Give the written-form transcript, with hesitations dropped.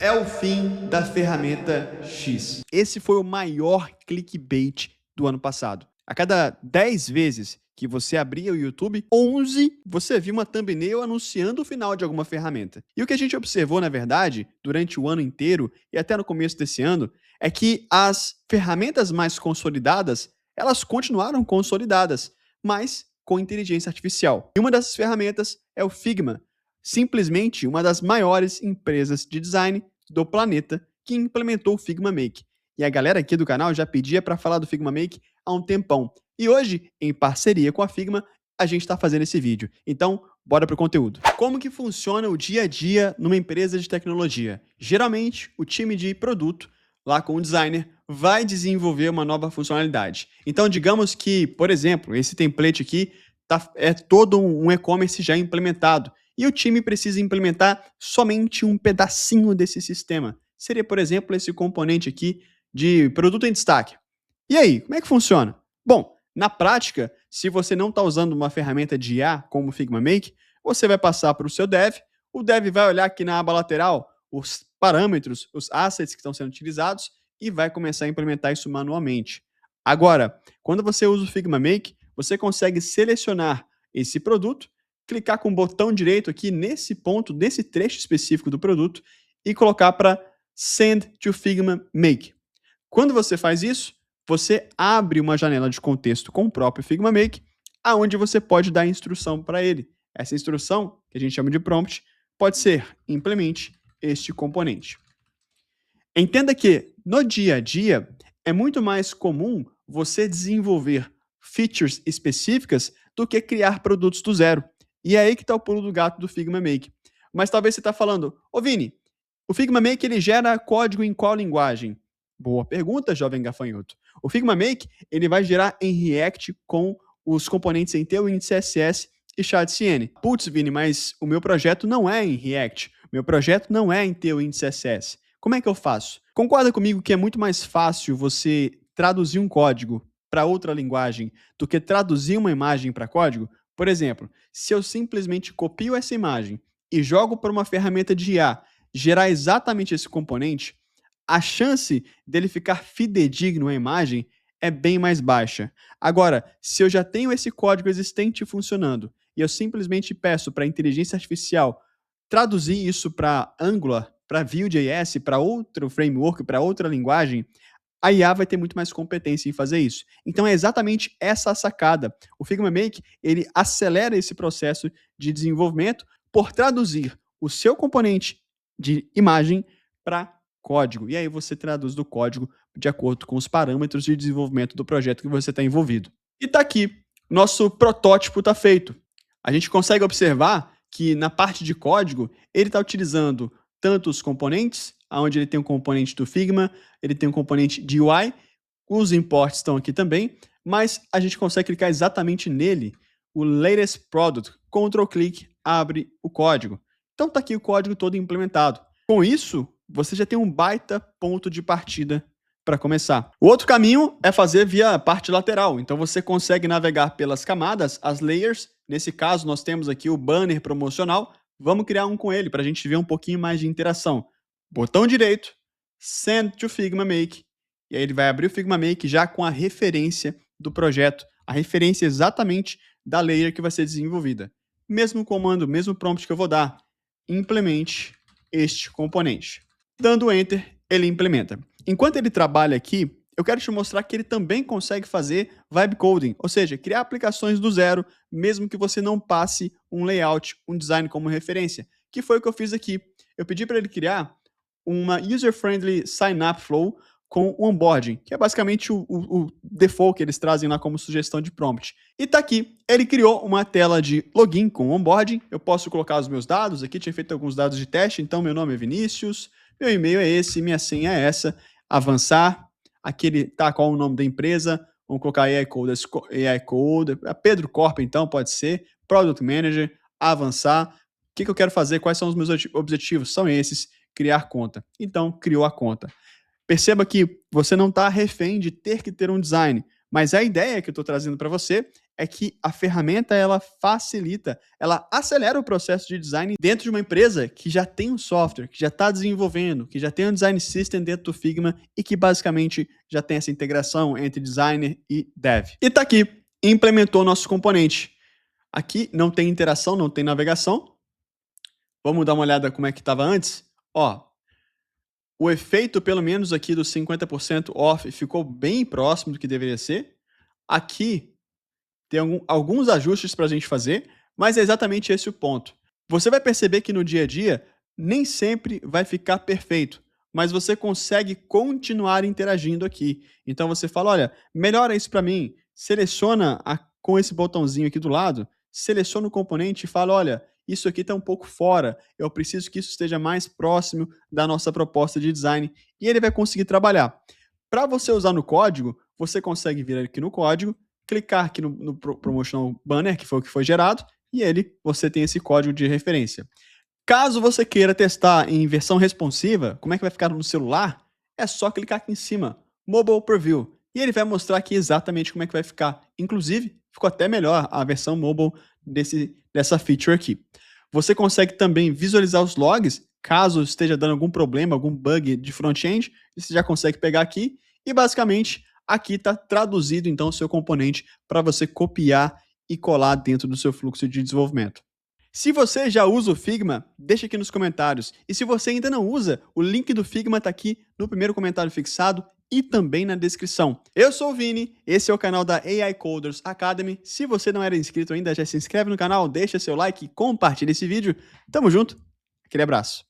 É o fim da ferramenta X. Esse foi o maior clickbait do ano passado. A cada 10 vezes que você abria o YouTube, 11 você viu uma thumbnail anunciando o final de alguma ferramenta. E o que a gente observou, na verdade, durante o ano inteiro e até no começo desse ano, é que as ferramentas mais consolidadas, elas continuaram consolidadas, mas com inteligência artificial. E uma dessas ferramentas é o Figma, simplesmente uma das maiores empresas de design do planeta que implementou o Figma Make. E a galera aqui do canal já pedia para falar do Figma Make há um tempão. E hoje, em parceria com a Figma, a gente está fazendo esse vídeo. Então, bora pro conteúdo. Como que funciona o dia a dia numa empresa de tecnologia? Geralmente, o time de produto, lá com o designer, vai desenvolver uma nova funcionalidade. Então, digamos que, por exemplo, esse template aqui é todo um e-commerce já implementado e o time precisa implementar somente um pedacinho desse sistema. Seria, por exemplo, esse componente aqui de produto em destaque. E aí, como é que funciona? Bom, na prática, se você não está usando uma ferramenta de IA como o Figma Make, você vai passar para o seu dev, o dev vai olhar aqui na aba lateral os parâmetros, os assets que estão sendo utilizados e vai começar a implementar isso manualmente. Agora, quando você usa o Figma Make, você consegue selecionar esse produto, clicar com o botão direito aqui nesse ponto, nesse trecho específico do produto e colocar para Send to Figma Make. Quando você faz isso, você abre uma janela de contexto com o próprio Figma Make, aonde você pode dar instrução para ele. Essa instrução, que a gente chama de prompt, pode ser implemente este componente. Entenda que, no dia a dia, é muito mais comum você desenvolver features específicas do que criar produtos do zero. E é aí que está o pulo do gato do Figma Make. Mas talvez você está falando, ô Vini, o Figma Make ele gera código em qual linguagem? Boa pergunta, jovem gafanhoto. O Figma Make ele vai gerar em React com os componentes em Tailwind CSS e Shadcn. Putz, Vini, mas o meu projeto não é em React. Meu projeto não é em Tailwind CSS. Como é que eu faço? Concorda comigo que é muito mais fácil você traduzir um código para outra linguagem do que traduzir uma imagem para código? Por exemplo, se eu simplesmente copio essa imagem e jogo para uma ferramenta de IA gerar exatamente esse componente, a chance dele ficar fidedigno à imagem é bem mais baixa. Agora, se eu já tenho esse código existente funcionando e eu simplesmente peço para a inteligência artificial traduzir isso para Angular, para Vue.js, para outro framework, para outra linguagem, a IA vai ter muito mais competência em fazer isso. Então é exatamente essa a sacada. O Figma Make, ele acelera esse processo de desenvolvimento por traduzir o seu componente de imagem para código. E aí você traduz do código de acordo com os parâmetros de desenvolvimento do projeto que você está envolvido. E está aqui, nosso protótipo está feito. A gente consegue observar que na parte de código, ele está utilizando tanto os componentes, onde ele tem um componente do Figma, ele tem um componente de UI, os imports estão aqui também, mas a gente consegue clicar exatamente nele, o latest product, Ctrl click, abre o código. Então está aqui o código todo implementado. Com isso, você já tem um baita ponto de partida para começar. O outro caminho é fazer via a parte lateral. Então você consegue navegar pelas camadas, as layers. Nesse caso, nós temos aqui o banner promocional. Vamos criar um com ele para a gente ver um pouquinho mais de interação. Botão direito, Send to Figma Make. E aí ele vai abrir o Figma Make já com a referência do projeto, a referência exatamente da layer que vai ser desenvolvida. Mesmo comando, mesmo prompt que eu vou dar, implemente este componente. Dando Enter, ele implementa. Enquanto ele trabalha aqui, eu quero te mostrar que ele também consegue fazer vibe coding, ou seja, criar aplicações do zero, mesmo que você não passe um layout, um design como referência, que foi o que eu fiz aqui. Eu pedi para ele criar uma user-friendly sign-up flow com o onboarding, que é basicamente o default que eles trazem lá como sugestão de prompt. E tá aqui, ele criou uma tela de login com onboarding, eu posso colocar os meus dados, aqui tinha feito alguns dados de teste, então meu nome é Vinícius, meu e-mail é esse, minha senha é essa, avançar, aqui ele tá qual o nome da empresa, vamos colocar AI Code, Pedro Corp então pode ser, Product Manager, avançar, o que eu quero fazer, quais são os meus objetivos, são esses, criar conta. Então, criou a conta. Perceba que você não está refém de ter que ter um design. Mas a ideia que eu estou trazendo para você é que a ferramenta ela facilita, ela acelera o processo de design dentro de uma empresa que já tem um software, que já está desenvolvendo, que já tem um design system dentro do Figma e que basicamente já tem essa integração entre designer e dev. E está aqui, implementou nosso componente. Aqui não tem interação, não tem navegação. Vamos dar uma olhada como é que estava antes? Ó, o efeito, pelo menos aqui dos 50% off, ficou bem próximo do que deveria ser. Aqui tem alguns ajustes para a gente fazer, mas é exatamente esse o ponto. Você vai perceber que no dia a dia nem sempre vai ficar perfeito, mas você consegue continuar interagindo aqui. Então você fala, olha, melhora isso para mim, seleciona com esse botãozinho aqui do lado, seleciona o componente e fala, olha, isso aqui está um pouco fora, eu preciso que isso esteja mais próximo da nossa proposta de design, e ele vai conseguir trabalhar. Para você usar no código, você consegue vir aqui no código, clicar aqui no Promotional Banner, que foi o que foi gerado, e você tem esse código de referência. Caso você queira testar em versão responsiva, como é que vai ficar no celular, é só clicar aqui em cima, Mobile Preview, e ele vai mostrar aqui exatamente como é que vai ficar. Inclusive, ficou até melhor a versão mobile dessa feature aqui. Você consegue também visualizar os logs, caso esteja dando algum problema, algum bug de front-end, você já consegue pegar aqui, e basicamente aqui está traduzido então o seu componente para você copiar e colar dentro do seu fluxo de desenvolvimento. Se você já usa o Figma, deixa aqui nos comentários. E se você ainda não usa, o link do Figma está aqui no primeiro comentário fixado e também na descrição. Eu sou o Vini, esse é o canal da AI Coders Academy. Se você não era inscrito ainda, já se inscreve no canal, deixa seu like e compartilha esse vídeo. Tamo junto, aquele abraço.